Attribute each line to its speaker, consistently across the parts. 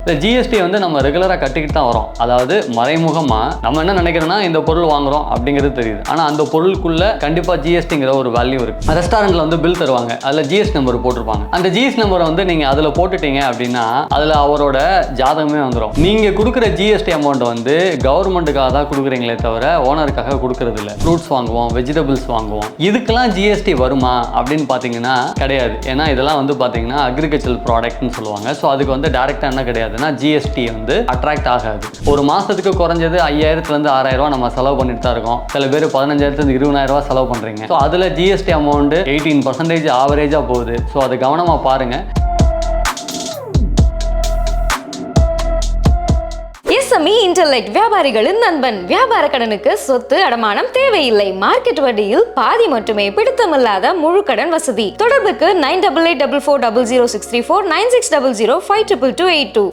Speaker 1: இந்த ஜிஎஸ்டி வந்து நம்ம ரெகுலராக கட்டிக்கிட்டு தான் வரோம். அதாவது மறைமுகமாக நம்ம என்ன நினைக்கிறோம்னா இந்த பொருள் வாங்குறோம் அப்படிங்கிறது தெரியுது. ஆனால் அந்த பொருளுக்குள்ள கண்டிப்பாக ஜிஎஸ்டிங்கிற ஒரு வேல்யூ இருக்கு. ரெஸ்டாரண்ட்ல வந்து பில் தருவாங்க, அதில் ஜிஎஸ்டி நம்பர் போட்டிருப்பாங்க. அந்த ஜிஎஸ்டி நம்பரை வந்து நீங்கள் அதில் போட்டுட்டீங்க அப்படின்னா அதில் அவரோட ஜாதகமே வந்துடும். நீங்கள் கொடுக்குற ஜிஎஸ்டி அமௌண்ட் வந்து கவர்மெண்ட்டுக்காக தான் கொடுக்குறீங்களே தவிர ஓனருக்காக கொடுக்கறது இல்லை. ஃப்ரூட்ஸ் வாங்குவோம், வெஜிடபிள்ஸ் வாங்குவோம், இதுக்கெல்லாம் ஜிஎஸ்டி வருமா அப்படின்னு பார்த்தீங்கன்னா கிடையாது. ஏன்னா இதெல்லாம் வந்து பார்த்தீங்கன்னா அக்ரிகல்ச்சர் ப்ராடக்ட்னு சொல்லுவாங்க. ஸோ அதுக்கு வந்து டேரெக்டாக என்ன கிடையாது, ஜிஎஸ்டி வந்து அட்ராக்ட் ஆகாது. ஒரு மாசத்துக்கு குறைஞ்சது 5000 6,000 ரூபாய் நம்ம செலவு பண்ணிட்டு தான் இருக்கோம். சில பேர் 15,000 20,000 ரூபாய் செலவு பண்றீங்க. ஸோ அதுல ஜிஎஸ்டி அமௌண்ட் 18% ஆவரேஜா போகுது. ஸோ அதை கவனமா பாருங்க.
Speaker 2: SME இன்டர்நெட் வியாபாரிகளின் நண்பன். வியாபார கடனுக்கு சொத்து அடமானம் தேவையில்லை. மார்க்கெட் வட்டியில் பாதி மட்டுமே, பிடித்தமில்லாத முழு கடன் வசதி. தொடர்புக்கு 9884400634 9600522282.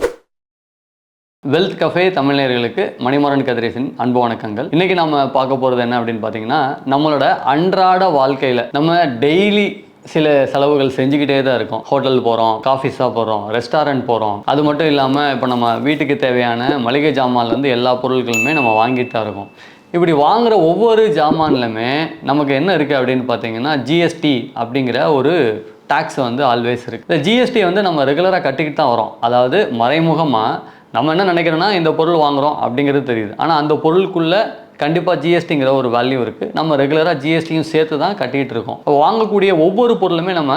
Speaker 1: வெல்த் கஃபே தமிழர்களுக்கு மணிமாறன் கதிரேசன் அன்பு வணக்கங்கள். இன்னைக்கு நம்ம பார்க்க போகிறது என்ன அப்படின்னு பார்த்தீங்கன்னா, நம்மளோட அன்றாட வாழ்க்கையில் நம்ம டெய்லி சில செலவுகள் செஞ்சுக்கிட்டே தான் இருக்கும். ஹோட்டல் போகிறோம், காஃபி சாப்பிட்றோம், ரெஸ்டாரண்ட் போகிறோம். அது மட்டும் இல்லாமல் இப்போ நம்ம வீட்டுக்கு தேவையான மளிகை ஜாமான்லேருந்து எல்லா பொருட்களுமே நம்ம வாங்கிட்டு தான் இருக்கோம். இப்படி வாங்குகிற ஒவ்வொரு ஜாமான்லையுமே நமக்கு என்ன இருக்குது அப்படின்னு பார்த்தீங்கன்னா, ஜிஎஸ்டி அப்படிங்கிற ஒரு டேக்ஸ் வந்து ஆல்வேஸ் இருக்குது. இந்த ஜிஎஸ்டி வந்து நம்ம ரெகுலராக கட்டிக்கிட்டு தான் வரோம். அதாவது மறைமுகமாக நம்ம என்ன நினைக்கிறோன்னா இந்த பொருள் வாங்குகிறோம் அப்படிங்கிறது தெரியுது. ஆனால் அந்த பொருளுக்குள்ளே கண்டிப்பாக ஜிஎஸ்டிங்கிற ஒரு வேல்யூ இருக்குது. நம்ம ரெகுலராக ஜிஎஸ்டியும் சேர்த்து தான் கட்டிகிட்டு இருக்கோம். வாங்கக்கூடிய ஒவ்வொரு பொருளுமே நம்ம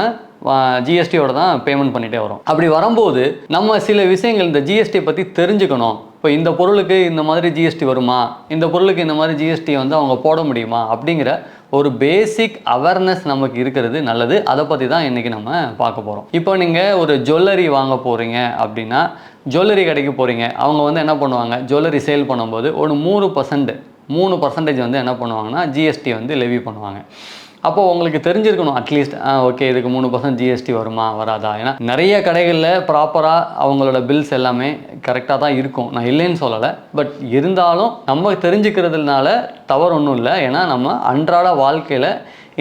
Speaker 1: ஜிஎஸ்டியோட தான் பேமெண்ட் பண்ணிகிட்டே வரோம். அப்படி வரும்போது நம்ம சில விஷயங்கள் இந்த ஜிஎஸ்டி பற்றி தெரிஞ்சுக்கணும். இப்போ இந்த பொருளுக்கு இந்த மாதிரி ஜிஎஸ்டி வருமா, இந்த பொருளுக்கு இந்த மாதிரி ஜிஎஸ்டி வந்து அவங்க போட முடியுமா அப்படிங்கிற ஒரு பேசிக் அவேர்னஸ் நமக்கு இருக்கிறது நல்லது. அதை பற்றி தான் இன்றைக்கி நம்ம பார்க்க போகிறோம். இப்போ நீங்கள் ஒரு ஜுவல்லரி வாங்க போகிறீங்க அப்படின்னா, ஜுவல்லரி கடைக்கு போகிறீங்க. அவங்க வந்து என்ன பண்ணுவாங்க, ஜுவல்லரி சேல் பண்ணும்போது ஒரு 3% வந்து என்ன பண்ணுவாங்கன்னா ஜிஎஸ்டி வந்து லெவி பண்ணுவாங்க. அப்போது உங்களுக்கு தெரிஞ்சிருக்கணும் அட்லீஸ்ட் ஓகே இதுக்கு 3% ஜிஎஸ்டி வருமா வராதா. ஏன்னா நிறைய கடைகளில் ப்ராப்பராக அவங்களோட பில்ஸ் எல்லாமே கரெக்டாக தான் இருக்கும், நான் இல்லைன்னு சொல்லலை. பட் இருந்தாலும் நம்ம தெரிஞ்சுக்கிறதுனால தவறு ஒன்றும் இல்லை. ஏன்னா நம்ம அன்றாட வாழ்க்கையில்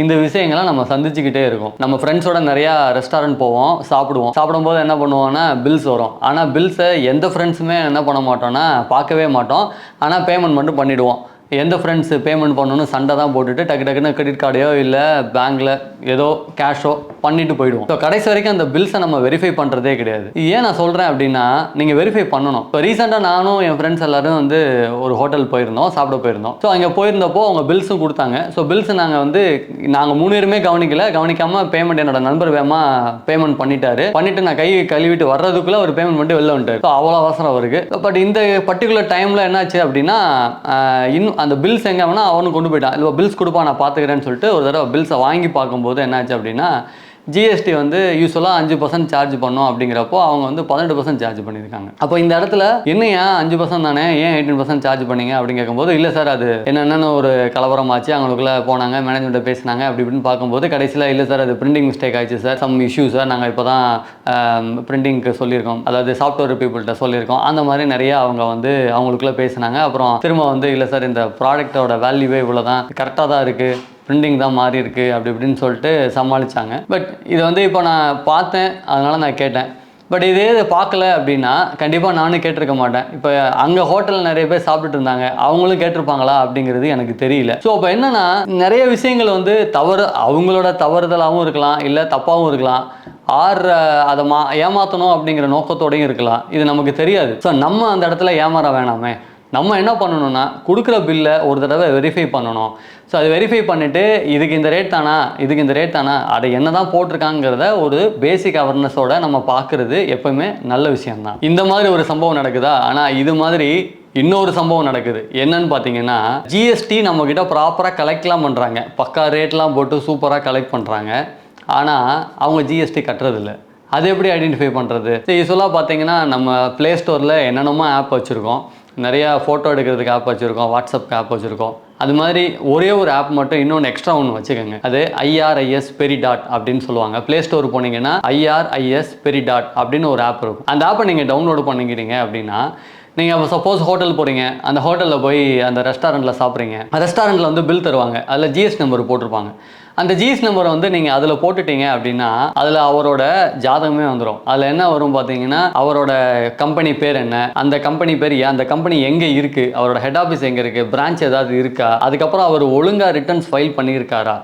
Speaker 1: இந்த விஷயங்களை நம்ம சந்திச்சுக்கிட்டே இருக்கோம். நம்ம ஃப்ரெண்ட்ஸோட நிறையா ரெஸ்டாரண்ட் போவோம், சாப்பிடும்போது என்ன பண்ணுவோம்னா பில்ஸ் வரும். ஆனால் பில்ஸை எந்த ஃப்ரெண்ட்ஸுமே என்ன பண்ண மாட்டோம்னா பார்க்கவே மாட்டோம். ஆனால் பேமெண்ட் மட்டும் பண்ணிவிடுவோம். எந்த ஃப்ரெண்ட்ஸு பேமெண்ட் பண்ணணும்னு சண்டை தான் போட்டுட்டு டக்குன்னு கிரெடிட் கார்டையோ இல்லை பேங்க்கில் ஏதோ கேஷோ பண்ணிட்டு போயிடுவோம். ஸோ கடைசி வரைக்கும் அந்த பில்ஸை நம்ம வெரிஃபை பண்ணுறதே கிடையாது. ஏன் நான் சொல்கிறேன் அப்படின்னா, நீங்கள் வெரிஃபை பண்ணணும். இப்போ ரீசெண்டாக நானும் என் ஃப்ரெண்ட்ஸ் எல்லோரும் வந்து ஒரு ஹோட்டல் போயிருந்தோம், சாப்பிட போயிருந்தோம். ஸோ அங்கே போயிருந்தப்போ அவங்க பில்ஸும் கொடுத்தாங்க. ஸோ பில்ஸ் நாங்கள் 3 பேருமே கவனிக்காமல் பேமெண்ட் என்னோட நண்பர் வேகமாக பேமெண்ட் பண்ணிட்டு நான் கை கழுவிட்டு வர்றதுக்குள்ளே ஒரு பேமெண்ட் பண்ணிட்டு வெளில வந்துட்டார். ஸோ அவ்வளோ அவசரம் அவருக்கு. பட் இந்த பர்டிகுலர் டைமில் என்னாச்சு அப்படின்னா, இன்னும் அந்த பில்ஸ் எங்கே வேணால் அவனுக்கு கொண்டு போயிட்டான். இல்லை பில்ஸ் கொடுப்பா நான் பார்த்துக்கிறேன்னு சொல்லிட்டு ஒரு தடவை பில்ஸை வாங்கி பார்க்கும்போது என்னாச்சு அப்படின்னா, ஜிஎஸ்டி வந்து யூஸ்வலாக 5% சார்ஜ் பண்ணோம். அப்படிங்கிறப்போ அவங்க வந்து 18% சார்ஜ் பண்ணியிருக்காங்க. அப்போ இந்த இடத்துல என்னையா 5% தானே, ஏன் 18% சார்ஜ் பண்ணீங்க அப்படின்னு கேட்கும்போது, இல்லை சார் அது என்னென்னு ஒரு கலவரமாச்சு, அவங்களுக்குள்ளே போனாங்க, மேனேஜ்மெண்ட்டை பேசினாங்க, அப்படி இப்படின்னு பார்க்கும்போது கடைசியில் இல்லை சார் அது பிரிண்டிங் மிஸ்டேக் ஆயிடுச்சு சார், சம் இஷ்யூ சார், நாங்கள் இப்போ தான் பிரிண்டிங்க்கு சொல்லியிருக்கோம், அதாவது சாஃப்ட்வேர் பீப்புள்கிட்ட சொல்லியிருக்கோம். அந்த மாதிரி நிறைய அவங்க வந்து அவங்களுக்குள்ளே பேசினாங்க. அப்புறம் திரும்ப வந்து இல்லை சார் இந்த ப்ராடக்டோட வேல்யூவே இவ்வளோ தான், கரெக்டாக தான் இருக்குது, பிரிண்டிங் தான் மாறி இருக்குது அப்படி இப்படின்னு சொல்லிட்டு சமாளித்தாங்க. பட் இதை வந்து இப்போ நான் பார்த்தேன், அதனால் நான் கேட்டேன். பட் இதே இதை பார்க்கல அப்படின்னா கண்டிப்பாக நானும் கேட்டிருக்க மாட்டேன். இப்போ அங்கே ஹோட்டலில் நிறைய பேர் சாப்பிட்டுட்டு இருந்தாங்க, அவங்களும் கேட்டிருப்பாங்களா அப்படிங்கிறது எனக்கு தெரியல. ஸோ அப்போ என்னென்னா, நிறைய விஷயங்கள் வந்து அவங்களோட தவறுதலாகவும் இருக்கலாம், இல்லை தப்பாகவும் இருக்கலாம், அதை ஏமாற்றணும் அப்படிங்கிற நோக்கத்தோடையும் இருக்கலாம். இது நமக்கு தெரியாது. ஸோ நம்ம அந்த இடத்துல ஏமாற வேணாமே. நம்ம என்ன பண்ணணும்னா, கொடுக்குற பில்லை ஒரு தடவை வெரிஃபை பண்ணணும். ஸோ அது வெரிஃபை பண்ணிவிட்டு இதுக்கு இந்த ரேட் தானா, அதை என்ன தான் போட்டிருக்காங்கிறத ஒரு பேசிக் அவேர்னஸோட நம்ம பார்க்குறது எப்போவுமே நல்ல விஷயம்தான். இந்த மாதிரி ஒரு சம்பவம் நடக்குதா. ஆனால் இது மாதிரி இன்னொரு சம்பவம் நடக்குது. என்னன்னு பார்த்தீங்கன்னா, ஜிஎஸ்டி நம்மக்கிட்ட ப்ராப்பராக கலெக்ட்லாம் பண்ணுறாங்க, பக்கா ரேட்லாம் போட்டு சூப்பராக கலெக்ட் பண்ணுறாங்க. ஆனால் அவங்க ஜிஎஸ்டி கட்டுறதில்ல. அது எப்படி ஐடென்டிஃபை பண்ணுறது? யூஸ்வலாக பார்த்தீங்கன்னா நம்ம ப்ளே ஸ்டோரில் என்னென்னமோ ஆப் வச்சுருக்கோம், நிறையா ஃபோட்டோ எடுக்கிறதுக்கு ஆப் வச்சுருக்கோம், வாட்ஸ்அப் ஆப் வச்சுருக்கோம். அது மாதிரி ஒரே ஒரு ஆப் மட்டும் இன்னொன்று எக்ஸ்ட்ரா ஒன்று வச்சுக்கோங்க. அது ஐஆர்ஐஎஸ் பெரிடாட் அப்படின்னு சொல்லுவாங்க. ப்ளே ஸ்டோர் போனீங்கன்னா ஐஆர்ஐஎஸ் பெரிடாட் அப்படின்னு ஒரு ஆப் இருக்கும். அந்த ஆப்பை நீங்கள் டவுன்லோடு பண்ணிக்கிறீங்க அப்படின்னா, நீங்கள் அப்போ சப்போஸ் ஹோட்டல் போகிறீங்க, அந்த ஹோட்டலில் போய் அந்த ரெஸ்டாரண்ட்டில் சாப்பிட்றீங்க, ரெஸ்டாரண்ட்டில் வந்து பில் தருவாங்க, அதில் ஜிஎஸ்டி நம்பர் போட்டிருப்பாங்க. அந்த ஜிஎஸ்டி நம்பரை வந்து நீங்கள் அதில் போட்டுட்டீங்க அப்படின்னா அதில் அவரோட ஜாதகமே வந்துடும். அதில் என்ன வரும் பார்த்தீங்கன்னா, அவரோட கம்பெனி பேர் என்ன, அந்த கம்பெனி பேர், அந்த கம்பெனி எங்கே இருக்குது, அவரோட ஹெட் ஆஃபீஸ் எங்கே இருக்குது, பிரான்ச் ஏதாவது இருக்கா, அதுக்கப்புறம் அவர் ஒழுங்காக ரிட்டர்ன்ஸ் ஃபைல் பண்ணியிருக்காரா,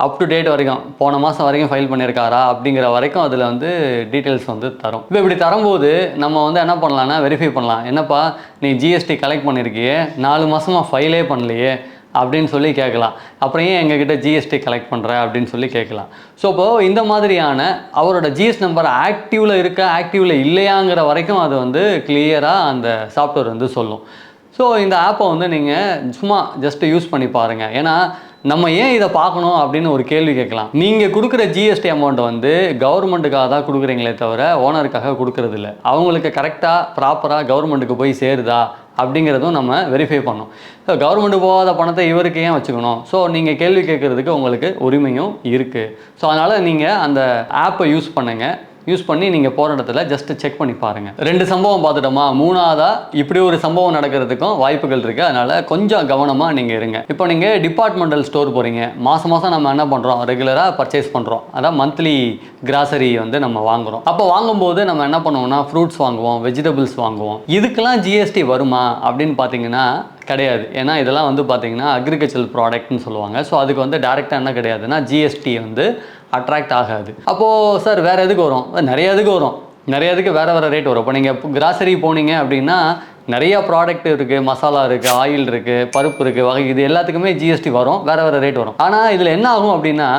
Speaker 1: அப் டு டேட் வரைக்கும் போன மாதம் வரைக்கும் ஃபைல் பண்ணியிருக்காரா அப்படிங்கிற வரைக்கும் அதில் வந்து டீட்டெயில்ஸ் வந்து தரும். இப்போ இப்படி தரும்போது நம்ம வந்து என்ன பண்ணலாம்னா வெரிஃபை பண்ணலாம். என்னப்பா நீ ஜிஎஸ்டி கலெக்ட் பண்ணியிருக்கியே, 4 மாதமாக ஃபைலே பண்ணலையே அப்படின்னு சொல்லி கேட்கலாம். அப்புறம் ஏன் எங்ககிட்ட ஜிஎஸ்டி கலெக்ட் பண்ணுற அப்படின்னு சொல்லி கேட்கலாம். ஸோ இப்போது இந்த மாதிரியான அவரோட ஜிஎஸ்டி நம்பர் ஆக்டிவில் இருக்கா ஆக்டிவில் இல்லையாங்கிற வரைக்கும் அது வந்து கிளியராக அந்த சாஃப்ட்வேர் வந்து சொல்லும். ஸோ இந்த ஆப்பை வந்து நீங்கள் சும்மா ஜஸ்ட்டு யூஸ் பண்ணி பாருங்கள். ஏன்னா நம்ம ஏன் இதை பார்க்கணும் அப்படின்னு ஒரு கேள்வி கேட்கலாம். நீங்கள் கொடுக்குற ஜிஎஸ்டி அமௌண்ட்டை வந்து கவர்மெண்ட்டுக்காக தான் கொடுக்குறீங்களே தவிர ஓனருக்காக கொடுக்கறது இல்லை. அவங்களுக்கு கரெக்டாக ப்ராப்பராக கவர்மெண்ட்டுக்கு போய் சேருதா அப்படிங்கிறதும் நம்ம வெரிஃபை பண்ணணும். ஸோ கவர்மெண்ட்டு போகாத பணத்தை இவருக்கு ஏன் வச்சுக்கணும்? ஸோ நீங்கள் கேள்வி கேட்குறதுக்கு உங்களுக்கு உரிமையும் இருக்குது. ஸோ அதனால் நீங்கள் அந்த ஆப்பை யூஸ் பண்ணுங்கள். யூஸ் பண்ணி நீங்கள் போகிற இடத்துல ஜஸ்ட்டு செக் பண்ணி பாருங்கள். 2 சம்பவம் பார்த்துட்டோமா, 3ஆவதா இப்படி ஒரு சம்பவம் நடக்கிறதுக்கும் வாய்ப்புகள் இருக்குது. அதனால் கொஞ்சம் கவனமாக நீங்கள் இருங்க. இப்போ நீங்கள் டிபார்ட்மெண்டல் ஸ்டோர் போகிறீங்க, மாதம் நம்ம என்ன பண்ணுறோம், ரெகுலராக பர்ச்சேஸ் பண்ணுறோம். அதான் மந்த்லி கிராசரி வந்து நம்ம வாங்குகிறோம். அப்போ வாங்கும்போது நம்ம என்ன பண்ணுவோம்னா ஃப்ரூட்ஸ் வாங்குவோம், வெஜிடபிள்ஸ் வாங்குவோம். இதுக்கெல்லாம் ஜிஎஸ்டி வருமா அப்படின்னு பார்த்தீங்கன்னா கிடையாது. ஏன்னா இதெல்லாம் வந்து பார்த்தீங்கன்னா அக்ரிகல்ச்சர் ப்ராடக்ட்னு சொல்லுவாங்க. ஸோ அதுக்கு வந்து டேரெக்டாக என்ன கிடையாதுன்னா ஜிஎஸ்டி வந்து அட்ராக்ட் ஆகாது. அப்போது சார் வேறு எதுக்கு வரும்? நிறைய எதுக்கு வரும், நிறைய எதுக்கு வேறு ரேட் வரும். இப்போ நீங்கள் கிராசரி போனீங்க அப்படின்னா நிறைய ப்ராடக்ட் இருக்குது, மசாலா இருக்குது, ஆயில் இருக்குது, பருப்பு இருக்குது, வகை, இது எல்லாத்துக்குமே ஜிஎஸ்டி வரும், வேறு ரேட் வரும். ஆனால் இதில் என்ன ஆகும் அப்படின்னா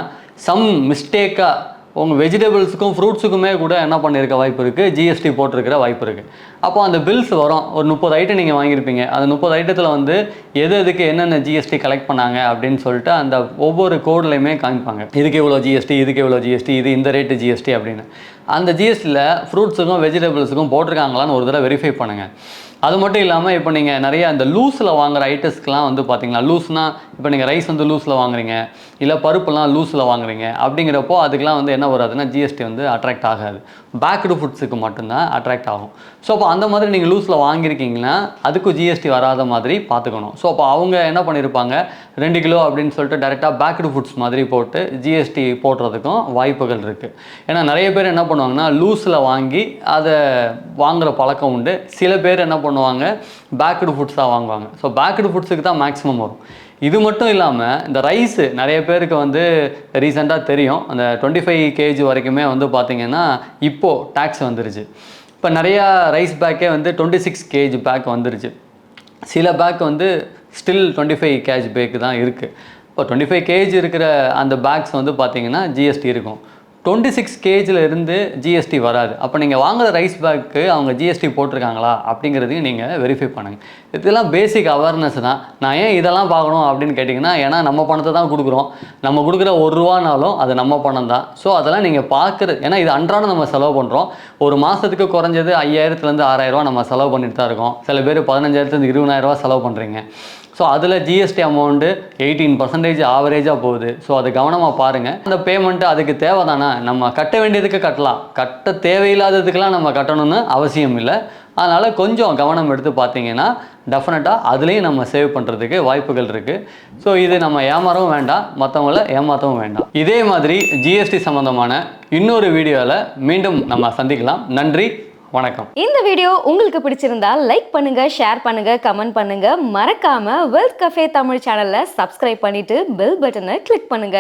Speaker 1: சம் மிஸ்டேக்காக உங்கள் வெஜிடபிள்ஸுக்கும் ஃப்ரூட்ஸுக்குமே கூட என்ன பண்ணியிருக்க வாய்ப்பு இருக்குது, ஜிஎஸ்டி போட்டிருக்கிற வாய்ப்பு இருக்குது. அப்போ அந்த பில்ஸ் வரும். ஒரு 30 ஐட்டம் நீங்கள் வாங்கியிருப்பீங்க. அந்த 30 ஐட்டத்தில் வந்து எதுக்கு என்னென்ன ஜிஎஸ்டி கலெக்ட் பண்ணாங்க அப்படின்னு சொல்லிட்டு அந்த ஒவ்வொரு கோட்லையுமே காமிப்பாங்க. இதுக்கு இவ்வளோ ஜிஎஸ்டி, இதுக்கு இவ்வளோ ஜிஎஸ்டி, இது இந்த ரேட்டு ஜிஎஸ்டி அப்படின்னு. அந்த ஜிஎஸ்டியில் ஃப்ரூட்ஸுக்கும் வெஜிடபிள்ஸுக்கும் போட்டிருக்காங்களான்னு ஒரு தடவை வெரிஃபை பண்ணுங்கள். அது மட்டும் இல்லாமல் இப்போ நீங்கள் நிறைய அந்த லூஸில் வாங்குகிற ஐட்டம்ஸ்க்கெலாம் வந்து பார்த்தீங்களா, லூஸ்னால் இப்போ நீங்கள் ரைஸ் வந்து லூஸில் வாங்குறீங்க, இல்லை பருப்புலாம் லூஸில் வாங்குறீங்க அப்படிங்கிறப்போ அதுக்கெலாம் வந்து என்ன வராதுன்னா ஜிஎஸ்டி வந்து அட்ராக்ட் ஆகாது. பேக்டு ஃபுட்ஸுக்கு மட்டும்தான் அட்ராக்ட் ஆகும். ஸோ அப்போ அந்த மாதிரி நீங்கள் லூஸில் வாங்கியிருக்கீங்கன்னா அதுக்கும் ஜிஎஸ்டி வராத மாதிரி பார்த்துக்கணும். ஸோ அப்போ அவங்க என்ன பண்ணியிருப்பாங்க, 2 கிலோ அப்படின்னு சொல்லிட்டு டேரெக்டாக பேக்டு ஃபுட்ஸ் மாதிரி போட்டு ஜிஎஸ்டி போடுறதுக்கும் வாய்ப்புகள் இருக்குது. ஏன்னா நிறைய பேர் என்ன பண்ணுவாங்கன்னா லூஸில் வாங்கி அதை வாங்குகிற பழக்கம் உண்டு. சில பேர் என்ன பண்ணுவாங்க பேக்டு ஃபுட்ஸாக வாங்குவாங்க. ஸோ பேக்டு ஃபுட்ஸுக்கு தான் மேக்ஸிமம் வரும். இது மட்டும் இல்லாமல் இந்த ரைஸு நிறைய பேருக்கு வந்து ரீசெண்டாக தெரியும், அந்த 25 kg வரைக்குமே வந்து பார்த்திங்கன்னா இப்போது டேக்ஸ் வந்துருச்சு. இப்போ நிறையா ரைஸ் பேக்கே வந்து 26 kg பேக் வந்துருச்சு. சில பேக் வந்து ஸ்டில் 25 kg பேக்கு தான் இருக்குது. இப்போ 25 kg இருக்கிற அந்த பேக்ஸ் வந்து பார்த்திங்கன்னா ஜிஎஸ்டி இருக்கும். 26 kgல இருந்து ஜிஎஸ்டி வராது. அப்போ நீங்கள் வாங்குகிற ரைஸ் பேக்கு அவங்க ஜிஎஸ்டி போட்டிருக்காங்களா அப்படிங்கிறதையும் நீங்கள் வெரிஃபை பண்ணுங்கள். இதெல்லாம் பேசிக் அவேர்னஸ் தான். நான் ஏன் இதெல்லாம் பார்க்கணும் அப்படின்னு கேட்டிங்கன்னா, ஏன்னா நம்ம பணத்தை தான் கொடுக்குறோம். நம்ம கொடுக்குற ₹1 அது நம்ம பணம் தான். ஸோ அதெல்லாம் நீங்கள் பார்க்குறது, ஏன்னா இது அன்றாடம் நம்ம செலவு பண்ணுறோம். ஒரு மாதத்துக்கு குறைஞ்சது 5000லேருந்து 6000 நம்ம செலவு பண்ணிட்டு தான் இருக்கோம். சில பேர் 15000லேருந்து 20000 செலவு பண்ணுறீங்க. ஸோ அதில் ஜிஎஸ்டி அமௌண்ட்டு 18% ஆவரேஜாக போகுது. ஸோ அதை கவனமாக பாருங்கள். அந்த பேமெண்ட்டு அதுக்கு தேவை தானே, நம்ம கட்ட வேண்டியதுக்கு கட்டலாம், கட்ட தேவையில்லாததுக்கெலாம் நம்ம கட்டணும்னு அவசியம் இல்லை. அதனால் கொஞ்சம் கவனம் எடுத்து பார்த்தீங்கன்னா டெஃபினட்டாக அதுலேயும் நம்ம சேவ் பண்ணுறதுக்கு வாய்ப்புகள் இருக்குது. ஸோ இது நம்ம ஏமாறவும் வேண்டாம், மற்றவங்கள ஏமாற்றவும் வேண்டாம். இதே மாதிரி ஜிஎஸ்டி சம்மந்தமான இன்னொரு வீடியோவில் மீண்டும் நம்ம சந்திக்கலாம். நன்றி, வணக்கம்.
Speaker 2: இந்த வீடியோ உங்களுக்கு பிடிச்சிருந்தா லைக் பண்ணுங்க, ஷேர் பண்ணுங்க, கமெண்ட் பண்ணுங்க. மறக்காம வெல்த் கஃபே தமிழ் சேனலை சப்ஸ்கிரைப் பண்ணிட்டு பெல் பட்டனை கிளிக் பண்ணுங்க.